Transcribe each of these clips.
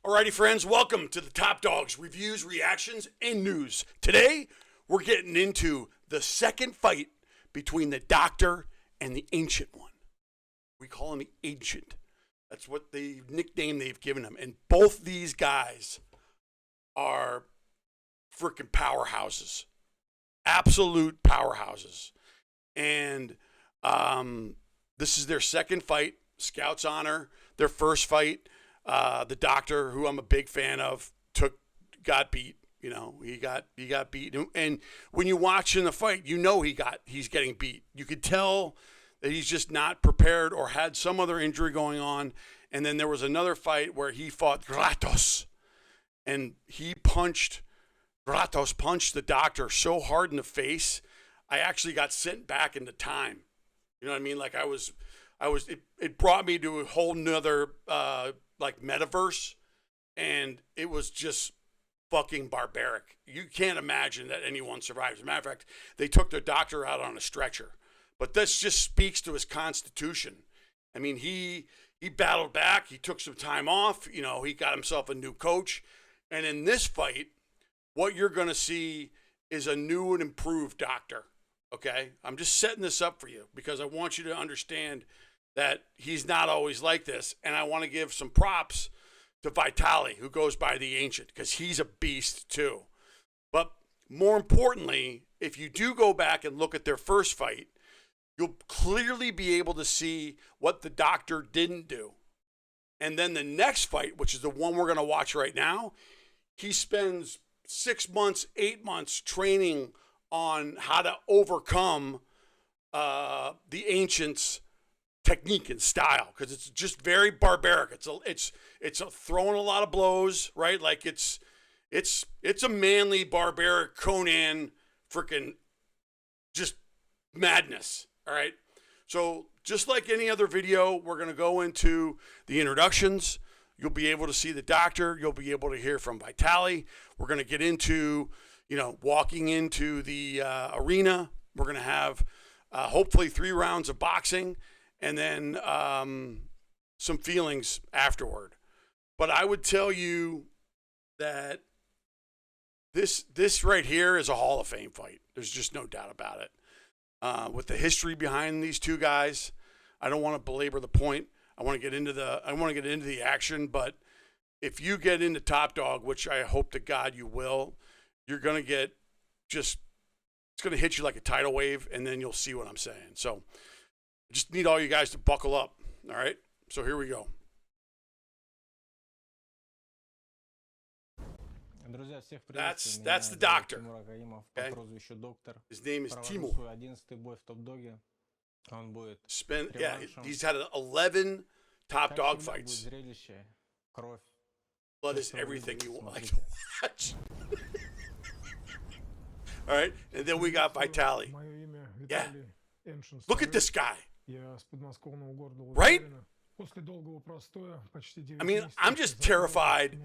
Alrighty, friends, welcome to the Top Dogs reviews, reactions, and news. Today, we're getting into the second fight between the Doctor and the Ancient One. We call him the Ancient. That's what the nickname they've given him. And both these guys are freaking powerhouses, absolute powerhouses. And this is their second fight. Scouts honor their first fight. The Doctor, who I'm a big fan of, got beat. You know, he got beat. And when you watch in the fight, you know he's getting beat. You could tell that he's just not prepared or had some other injury going on. And then there was another fight where he fought Gratos, and Gratos punched the Doctor so hard in the face, I actually got sent back into time. You know what I mean? Like it brought me to a whole nother like metaverse, and it was just fucking barbaric. You can't imagine that anyone survives. As a matter of fact, they took the Doctor out on a stretcher. But this just speaks to his constitution. I mean, he battled back. He took some time off. You know, he got himself a new coach. And in this fight, what you're going to see is a new and improved Doctor. Okay? I'm just setting this up for you because I want you to understand that he's not always like this. And I want to give some props to Vitali, who goes by the Ancient, because he's a beast too. But more importantly, if you do go back and look at their first fight, you'll clearly be able to see what the Doctor didn't do. And then the next fight, which is the one we're going to watch right now, he spends 6 months, 8 months training on how to overcome the Ancient's technique and style, because it's just very barbaric. It's throwing a lot of blows, right? Like it's a manly, barbaric Conan freaking just madness. All right. So just like any other video, we're going to go into the introductions. You'll be able to see the Doctor. You'll be able to hear from Vitali. We're going to get into, walking into the arena. We're going to have hopefully 3 rounds of boxing, and then some feelings afterward. But I would tell you that this right here is a Hall of Fame fight. There's just no doubt about it. With the history behind these two guys, I don't want to belabor the point. I want to get into the action. But if you get into Top Dog, which I hope to God you will, you're gonna get it's gonna hit you like a tidal wave, and then you'll see what I'm saying. So I just need all you guys to buckle up. All right. So here we go. That's the Doctor. Okay? His name is Timo. He's had 11 Top Dog fights. Blood is everything you like to watch. All right, and then we got Vitali. Yeah. Look at this guy. Right? I mean, I'm just terrified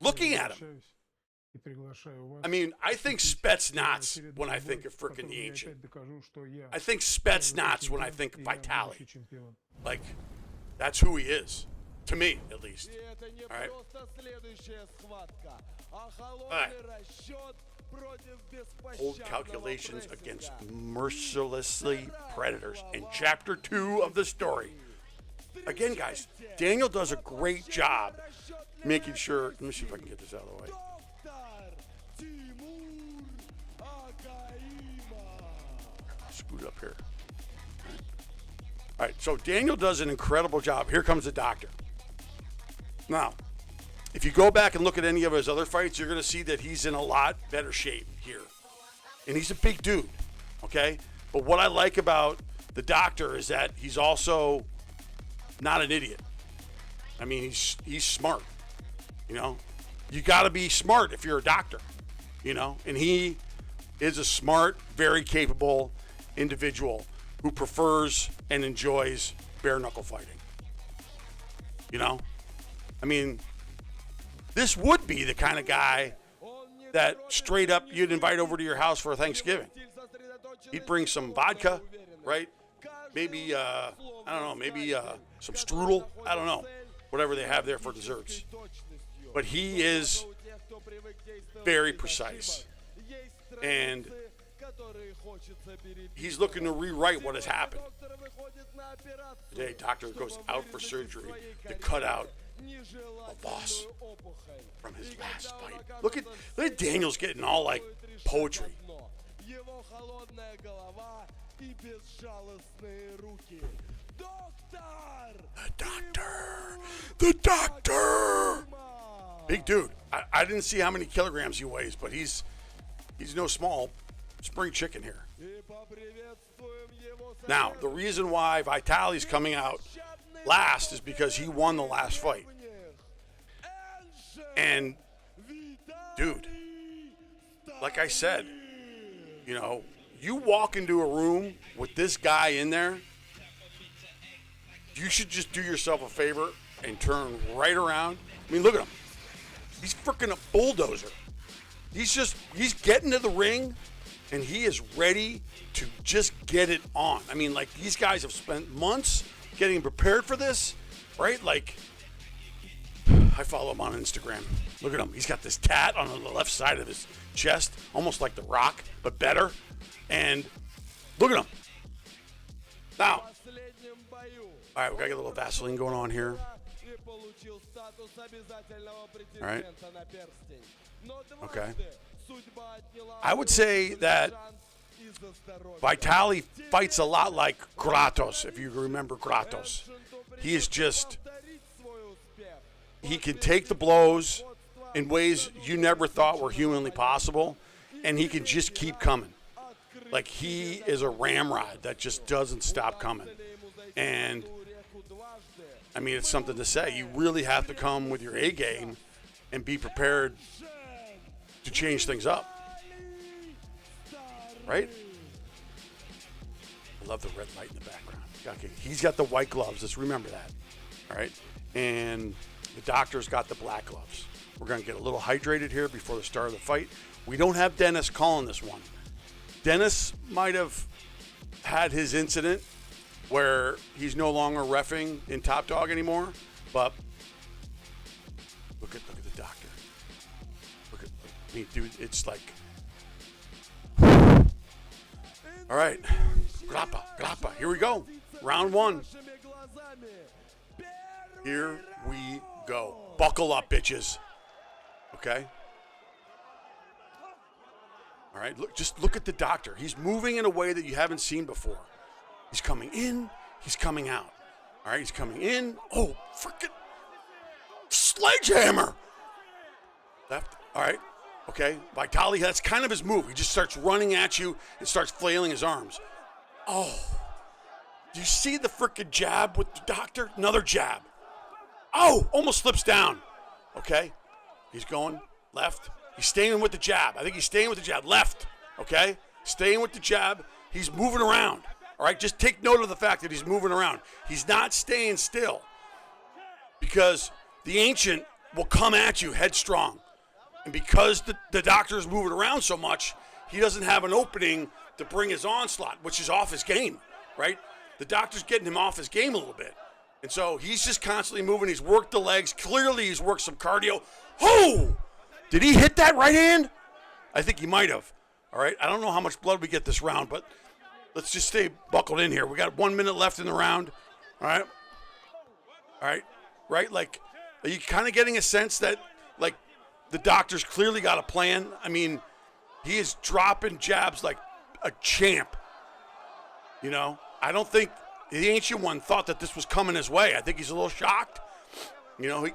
looking at him. I mean, I think Spetsnaz when I think of frickin' the Ancient. I think Spetsnaz when I think of Vitali. Like, that's who he is. To me, at least. All right. All right. Hold calculations against mercilessly predators in Chapter 2 of the story. Again, guys, Daniel does a great job making sure. Let me see if I can get this out of the way. Scoot up here. All right, so Daniel does an incredible job. Here comes the Doctor. Now, if you go back and look at any of his other fights, you're going to see that he's in a lot better shape here. And he's a big dude, okay? But what I like about the Doctor is that he's also not an idiot. I mean, he's smart, You got to be smart if you're a doctor, And he is a smart, very capable individual who prefers and enjoys bare knuckle fighting. I mean, this would be the kind of guy that straight up you'd invite over to your house for Thanksgiving. He'd bring some vodka, right? Maybe, I don't know, maybe some strudel. I don't know. whatever they have there for desserts. But he is very precise. And he's looking to rewrite what has happened. Today, doctor goes out for surgery to cut out a loss from his last fight. Look at Daniels getting all like poetry. The doctor. Big dude. I didn't see how many kilograms he weighs, but he's no small spring chicken here. Now, the reason why Vitali's coming out last is because he won the last fight. And, dude, like I said, you know, you walk into a room with this guy in there, you should just do yourself a favor and turn right around. I mean, look at him. He's freaking a bulldozer. He's getting to the ring, and he is ready to just get it on. I mean, like, these guys have spent months getting prepared for this, right? Like, I follow him on Instagram. Look at him. He's got this tat on the left side of his chest, almost like The Rock, but better. And look at him. Now, all right, we got to get a little Vaseline going on here. All right. Okay. I would say that Vitali fights a lot like Kratos, if you remember Kratos. He is just, he can take the blows in ways you never thought were humanly possible, and he can just keep coming. Like, he is a ramrod that just doesn't stop coming. And, I mean, it's something to say. You really have to come with your A game and be prepared to change things up. Right? I love the red light in the background. Okay. He's got the white gloves. Let's remember that. All right? And the doctor's got the black gloves. We're going to get a little hydrated here before the start of the fight. We don't have Dennis calling this one. Dennis might have had his incident where he's no longer reffing in Top Dog anymore, but look at the doctor. I mean, dude, it's like, all right, grappa, here we go. Round one. Here we go. Buckle up, bitches. Okay? All right, just look at the doctor. He's moving in a way that you haven't seen before. He's coming in, he's coming out. All right, he's coming in. Oh, freaking sledgehammer. Left, all right, okay. Vitali, that's kind of his move. He just starts running at you and starts flailing his arms. Oh, do you see the freaking jab with the doctor? Another jab. Oh, almost slips down. Okay, he's going left. He's staying with the jab. I think he's staying with the jab. Left, okay? Staying with the jab. He's moving around, all right? Just take note of the fact that he's moving around. He's not staying still because the Ancient will come at you headstrong. And because the doctor is moving around so much, he doesn't have an opening to bring his onslaught, which is off his game, right? The doctor's getting him off his game a little bit. And so he's just constantly moving. He's worked the legs. Clearly he's worked some cardio. Oh! Did he hit that right hand? I think he might have. All right. I don't know how much blood we get this round, but let's just stay buckled in here. We got 1 minute left in the round. All right. All right. Right? Like, are you kind of getting a sense that, like, the doctor's clearly got a plan? I mean, he is dropping jabs like a champ. You know, I don't think the Ancient One thought that this was coming his way. I think he's a little shocked. You know,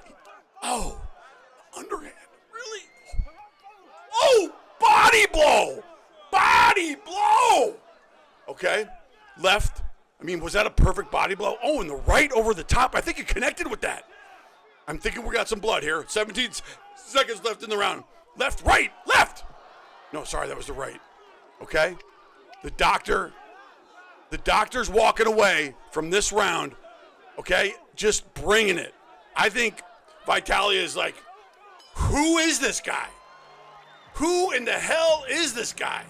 underhand. Really? Oh, body blow. Body blow. Okay. Left. I mean, was that a perfect body blow? Oh, and the right over the top. I think it connected with that. I'm thinking we got some blood here. 17 seconds left in the round. Left, right, left. No, sorry, that was the right. Okay. The doctor's walking away from this round. Okay. Just bringing it. I think Vitalia is like, who is this guy? Who in the hell is this guy?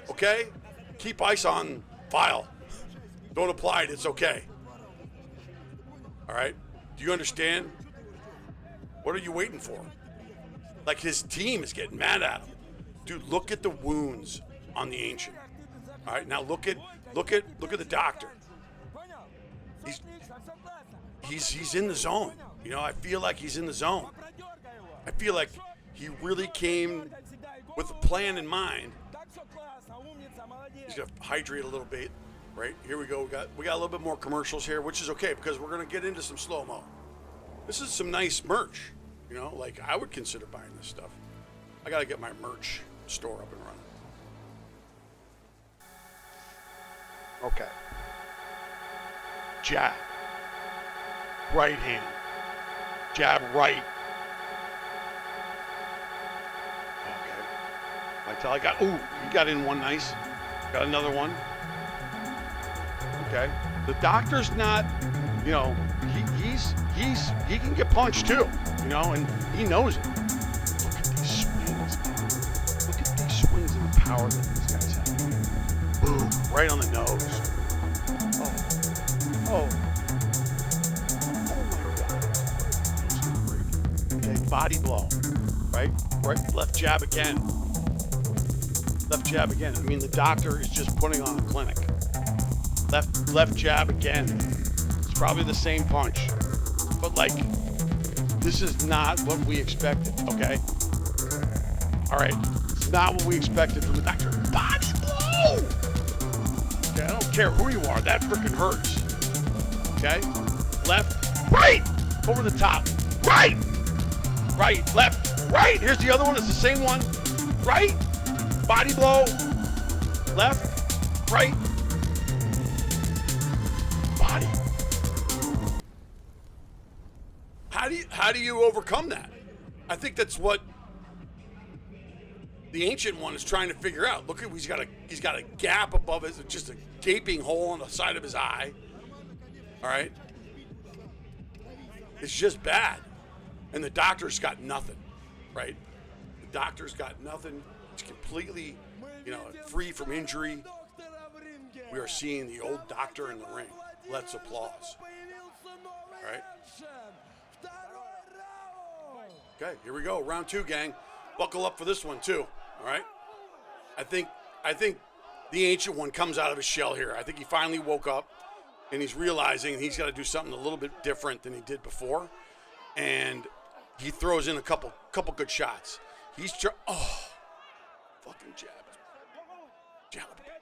Okay? Keep ice on file. Don't apply it. It's okay. All right? Do you understand? What are you waiting for? Like, his team is getting mad at him. Dude, look at the wounds on the Ancient. All right, now look at the Doctor. He's in the zone. You know, I feel like he's in the zone. I feel like he really came with a plan in mind. He's gonna hydrate a little bit, right? Here we go. We got a little bit more commercials here, which is okay because we're gonna get into some slow-mo. This is some nice merch. You know, like, I would consider buying this stuff. I gotta get my merch store up and running. Okay. Jab. Right hand. Jab right. Okay. Until I got, ooh, he got in one nice. Got another one. Okay. The Doctor's not, you know, he can get punched too, you know, and he knows it. Look at these swings, man. Look at these swings and the power that these guys have. Boom, right on the nose. Oh my God. Okay, body blow, right? Right, left jab again. Left jab again. I mean, the Doctor is just putting on a clinic. Left jab again. It's probably the same punch. But, like, this is not what we expected, okay? All right. It's not what we expected from the Doctor. Body blow! Okay, I don't care who you are. That freaking hurts. Okay? Left, right! Over the top. Right! Right, left, right! Here's the other one. It's the same one. Right! Body blow. Left, right. Body. How do you overcome that? I think that's what the Ancient One is trying to figure out. Look at, he's got a gap above his, just a gaping hole on the side of his eye. All right, it's just bad, and the Doctor's got nothing, right? The Doctor's got nothing. It's completely, you know, free from injury. We are seeing the old Doctor in the ring. Let's applause. All right. Okay, here we go. Round 2, gang. Buckle up for this one too. All right. I think the Ancient One comes out of his shell here. I think he finally woke up, and he's realizing he's got to do something a little bit different than he did before, and he throws in a couple good shots. He's fucking jab,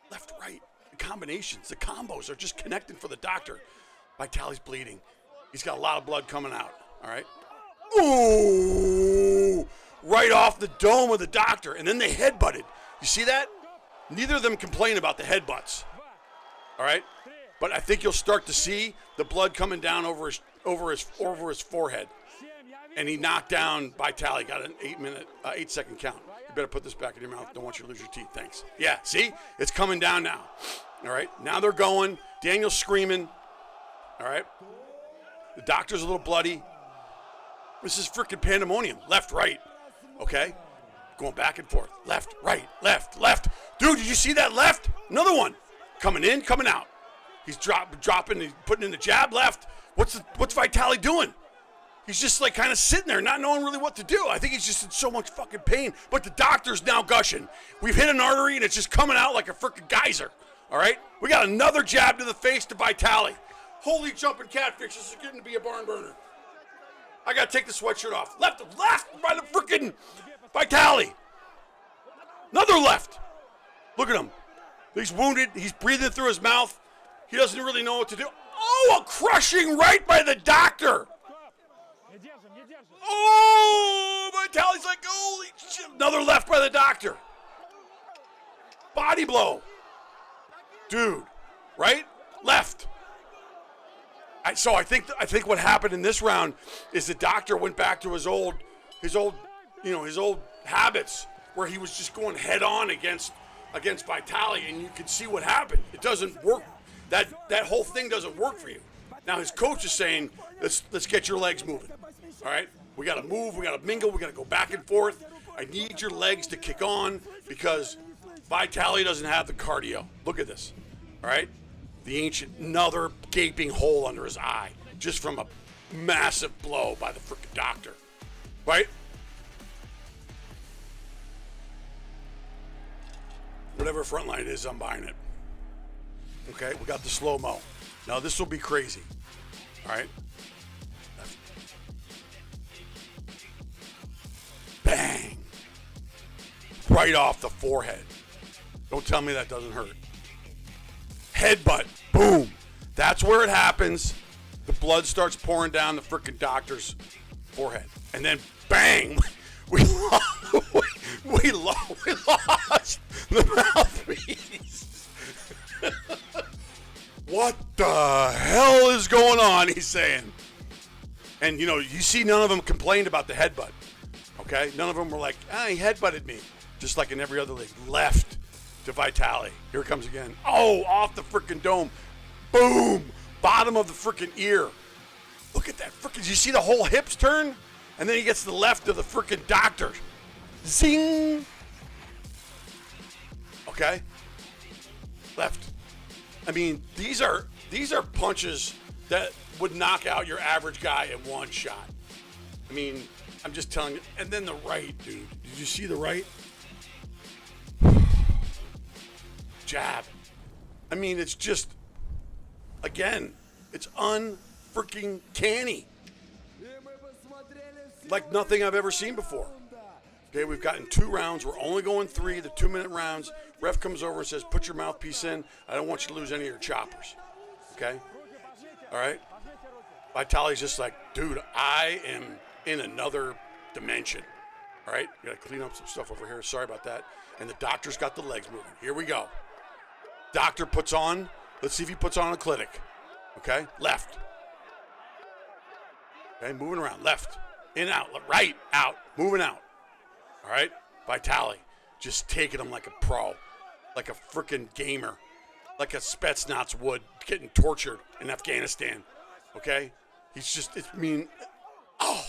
left, right. The combinations, the combos are just connecting for the Doctor. Vitali's bleeding. He's got a lot of blood coming out. All right. Ooh, right off the dome of the Doctor, and then they headbutted. You see that? Neither of them complain about the headbutts. All right, but I think you'll start to see the blood coming down over his forehead, and he knocked down Vitali. Got an 8-second count. You better put this back in your mouth. Don't want you to lose your teeth. Thanks. Yeah, see, it's coming down now. All right, now they're going. Daniel's screaming. All right, the Doctor's a little bloody. This is freaking pandemonium. Left, right. Okay? Going back and forth. Left, right, left, left. Dude, did you see that left? Another one. Coming in, coming out. He's dropping, he's putting in the jab left. What's Vitali doing? He's just like kind of sitting there, not knowing really what to do. I think he's just in so much fucking pain. But the Doctor's now gushing. We've hit an artery and it's just coming out like a freaking geyser. All right? We got another jab to the face to Vitali. Holy jumping catfish. This is getting to be a barn burner. I got to take the sweatshirt off. Left by the freaking Vitali. Another left. Look at him. He's wounded. He's breathing through his mouth. He doesn't really know what to do. Oh, a crushing right by the Doctor. Oh, Vitali's like, holy shit. Another left by the Doctor. Body blow. Dude, right? Left. So I think what happened in this round is the Doctor went back to his old habits where he was just going head on against Vitali, and you can see what happened. It doesn't work. That whole thing doesn't work for you. Now his coach is saying, let's get your legs moving. All right, we got to move, we got to mingle, we got to go back and forth. I need your legs to kick on because Vitali doesn't have the cardio. Look at this. All right. The Ancient, another gaping hole under his eye, just from massive blow by the freaking doctor, right? Whatever front line it is, I'm buying it. Okay, we got the slow-mo. Now this will be crazy. All right. Bang. Right off the forehead. Don't tell me that doesn't hurt. Headbutt. Boom. That's where it happens. The blood starts pouring down the freaking doctor's forehead. And then bang. We lost the mouthpiece. What the hell is going on? He's saying. And, you see none of them complained about the headbutt. Okay? None of them were like, he headbutted me. Just like in every other league. Left to Vitali. Here it comes again. Oh, off the freaking dome. Boom. Bottom of the freaking ear. Look at that freaking. You see the whole hips turn? And then he gets to the left of the freaking doctor. Zing. Okay? Left. I mean, these are punches that would knock out your average guy in one shot. I mean, I'm just telling you. And then the right, dude. Did you see the right? Jab. I mean, it's just, again, it's unfreaking canny. Like nothing I've ever seen before. Okay, we've gotten 2 rounds. We're only going 3, the 2-minute rounds. Ref comes over and says, put your mouthpiece in. I don't want you to lose any of your choppers. Okay? All right? Vitali's just like, dude, I am in another dimension. All right? We got to clean up some stuff over here. Sorry about that. And the doctor's got the legs moving. Here we go. Doctor puts on, let's see if he puts on a clinic. Okay? Left. Okay, moving around. Left. In, out. Right, out. Moving out. All right? Vitali. Just taking him like a pro. Like a freaking gamer. Like a Spetsnaz would getting tortured in Afghanistan. Okay? He's just, oh,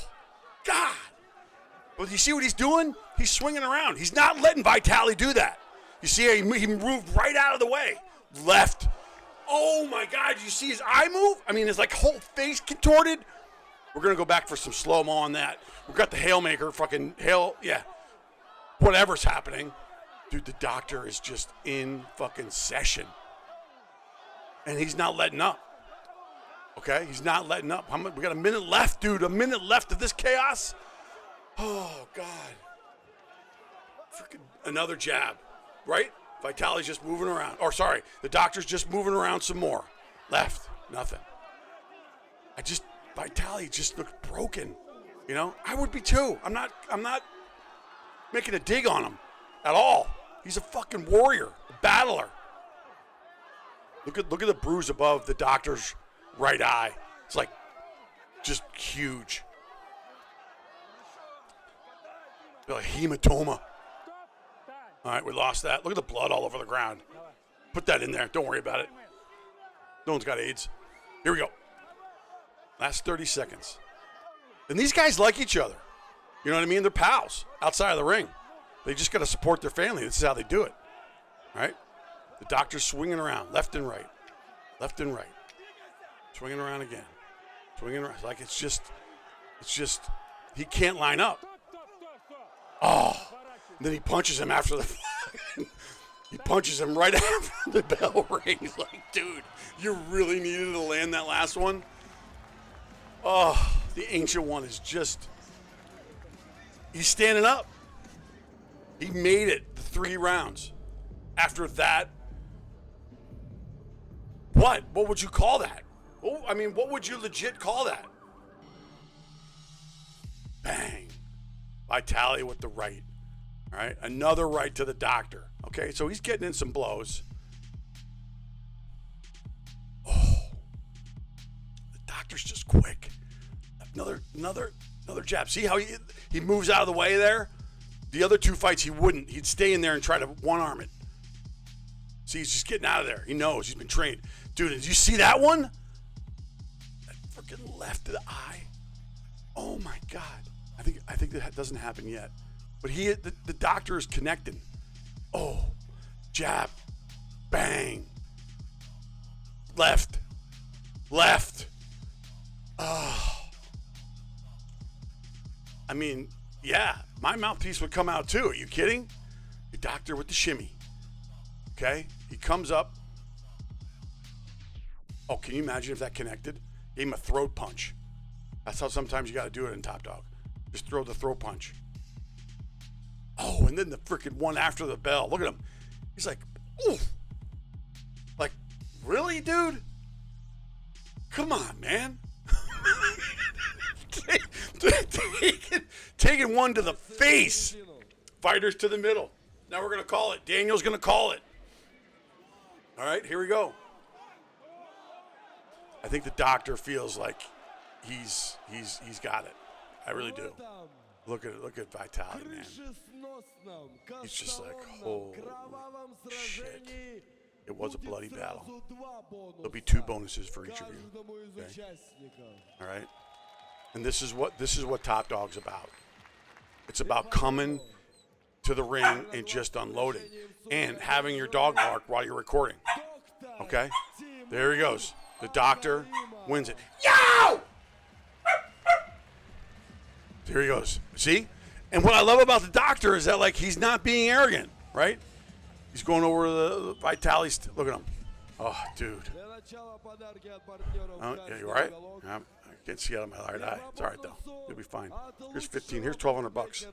God. But you see what he's doing? He's swinging around. He's not letting Vitali do that. You see, he moved right out of the way. Left. Oh, my God. Did you see his eye move? I mean, his whole face contorted. We're going to go back for some slow-mo on that. We've got the Hailmaker, fucking hail, yeah. Whatever's happening. Dude, the doctor is just in fucking session. And he's not letting up. Okay? He's not letting up. We got a minute left, dude. A minute left of this chaos. Oh, God. Freaking another jab. Right? Vitali's just moving around. Or, sorry, the doctor's just moving around some more. Left. Nothing. Vitali just looked broken. I would be too. I'm not making a dig on him at all. He's a fucking warrior, a battler. Look at the bruise above the doctor's right eye. It's like just huge. A hematoma. All right, we lost that. Look at the blood all over the ground. Put that in there. Don't worry about it. No one's got AIDS. Here we go. Last 30 seconds. And these guys like each other. You know what I mean? They're pals outside of the ring. They just got to support their family. This is how they do it. All right? The doctor's swinging around left and right. Left and right. Swinging around again. Swinging around. Like it's just, he can't line up. Oh. And then he punches him after he punches him right after the bell rings. Like, dude, you really needed to land that last one? Oh, the Ancient One is just, he's standing up. He made it the 3 rounds. After that, what would you call that? Oh, I mean, what would you legit call that? Bang. Vitali with the right. All right, another right to the doctor. Okay, so he's getting in some blows. Oh, the doctor's just quick. Another jab. See how he moves out of the way there? The other 2 fights he wouldn't. He'd stay in there and try to one-arm it. See, he's just getting out of there. He knows. He's been trained. Dude, did you see that one? That freaking left of the eye. Oh my God. I think that doesn't happen yet. But the doctor is connecting. Oh, jab, bang, left. Oh, I mean, yeah, my mouthpiece would come out too. Are you kidding? The doctor with the shimmy. Okay? He comes up. Oh, can you imagine if that connected? Gave him a throat punch. That's how sometimes you got to do it in Top Dog. Just throw the throat punch. Oh, and then the freaking one after the bell. Look at him. He's like, ooh. Like, really, dude? Come on, man. Taking one to the face. Fighters to the middle. Now we're going to call it. Daniel's going to call it. All right, here we go. I think the doctor feels like he's got it. I really do. Look at Vitality, man. He's just like, holy shit. It was a bloody battle. There'll be 2 bonuses for each of you. Okay? All right? And this is what Top Dog's about. It's about coming to the ring and just unloading and having your dog bark while you're recording. Okay? There he goes. The doctor wins it. Yo! There he goes. See? And what I love about the doctor is that, like, he's not being arrogant, right? He's going over to the Vitality. Look at him. Oh, dude. Oh, yeah, you all right? Yeah, I can't see out of my right eye. It's all right, though. You'll be fine. Here's 15. Here's 1,200 bucks.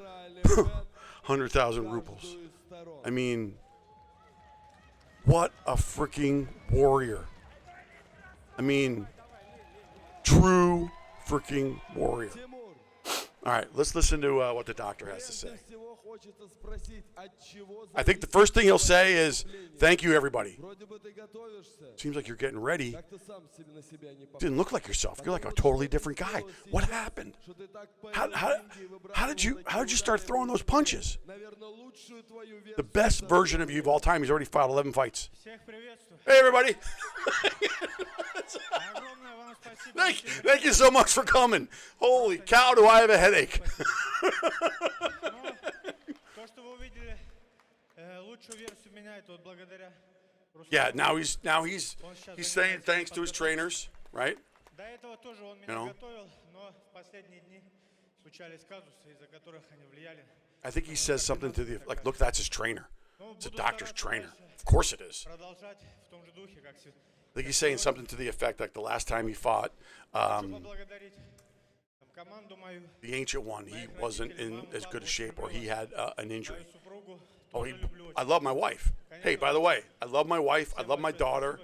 100,000 rubles. I mean, what a freaking warrior. I mean, true freaking warrior. All right, let's listen to what the doctor has to say. I think the first thing he'll say is, thank you, everybody. Seems like you're getting ready. Didn't look like yourself. You're like a totally different guy. What happened? How did you start throwing those punches? The best version of you of all time. He's already fought 11 fights. Hey, everybody. Thank you so much for coming. Holy cow, do I have a headache. Yeah, now he's saying thanks to his trainers, right? You know. I think he says something to the like, look, that's his trainer. It's a doctor's trainer. Of course it is. I think he's saying something to the effect like the last time he fought, the Ancient One, he wasn't in as good a shape, or he had an injury. Oh, I love my wife. Hey, by the way, I love my wife. I love my daughter.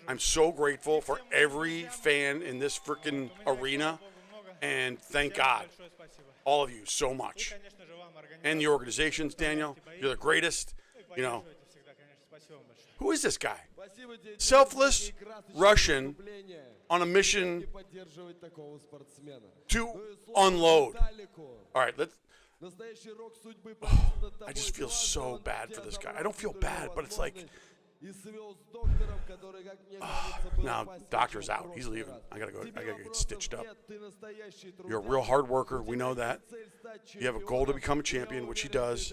I'm so grateful for every fan in this freaking arena, and thank God, all of you so much. And the organizations, Daniel, you're the greatest. You know, who is this guy? Selfless Russian on a mission to unload. All right, I just feel so bad for this guy. I don't feel bad, but it's like, now doctor's out. He's leaving. I gotta get stitched up. You're a real hard worker. We know that. You have a goal to become a champion, which he does.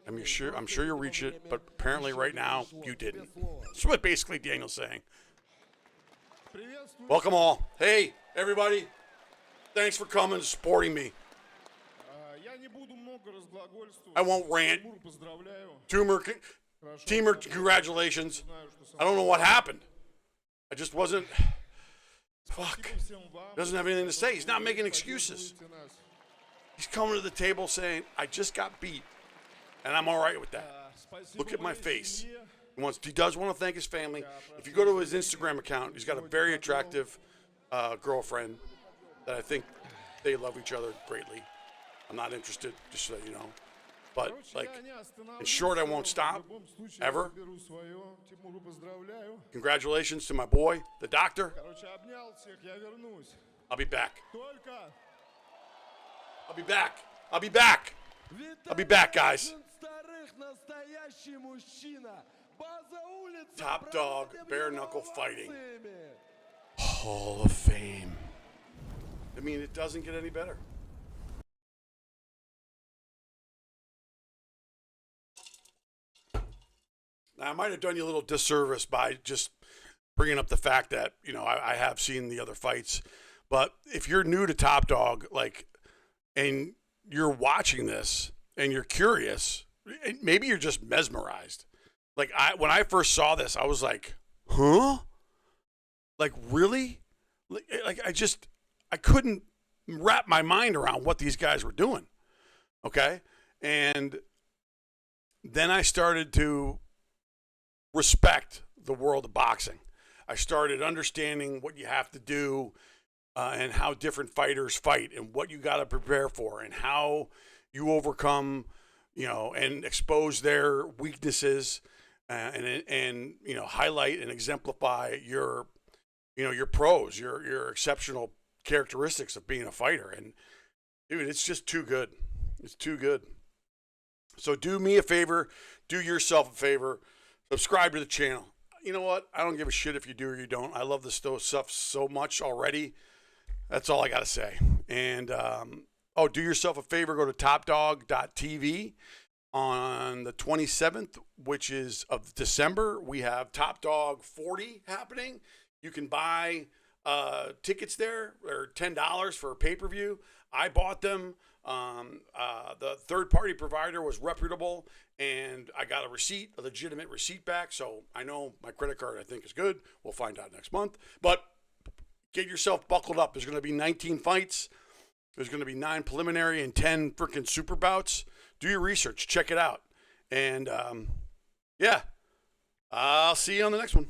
I'm sure you'll reach it, but apparently right now you didn't. That's what basically Daniel's saying. Welcome all. Hey, everybody. Thanks for coming and supporting me. I won't rant. Teamer, congratulations. I don't know what happened. I just wasn't. Fuck. Doesn't have anything to say. He's not making excuses. He's coming to the table saying, I just got beat, and I'm all right with that. Look at my face. He does want to thank his family. If you go to his Instagram account, he's got a very attractive girlfriend that I think they love each other greatly. I'm not interested, just so you know. But, like, in short, I won't stop, ever. Congratulations to my boy, the doctor. I'll be back. I'll be back. I'll be back. I'll be back, guys. Top Dog, bare knuckle fighting. Hall of Fame. I mean, it doesn't get any better. Now, I might have done you a little disservice by just bringing up the fact that, you know, I have seen the other fights. But if you're new to Top Dog, like, and you're watching this and you're curious, maybe you're just mesmerized. Like when I first saw this, I was like, huh? Like really? Like I couldn't wrap my mind around what these guys were doing. Okay? And then I started to respect the world of boxing. I started understanding what you have to do and how different fighters fight and what you got to prepare for and how you overcome, and expose their weaknesses and highlight and exemplify your pros, your exceptional characteristics of being a fighter. And dude, it's just too good. It's too good. So do me a favor, do yourself a favor, subscribe to the channel. You know what? I don't give a shit if you do or you don't. I love this stuff so much already. That's all I got to say. And, do yourself a favor, go to topdog.tv on the 27th, which is of December. We have Top Dog 40 happening. You can buy tickets there. They're $10 for a pay-per-view. I bought them. The third-party provider was reputable, and I got a legitimate receipt back. So I know my credit card, I think, is good. We'll find out next month. But get yourself buckled up. There's going to be 19 fights. There's going to be 9 preliminary and 10 freaking super bouts. Do your research. Check it out. And, I'll see you on the next one.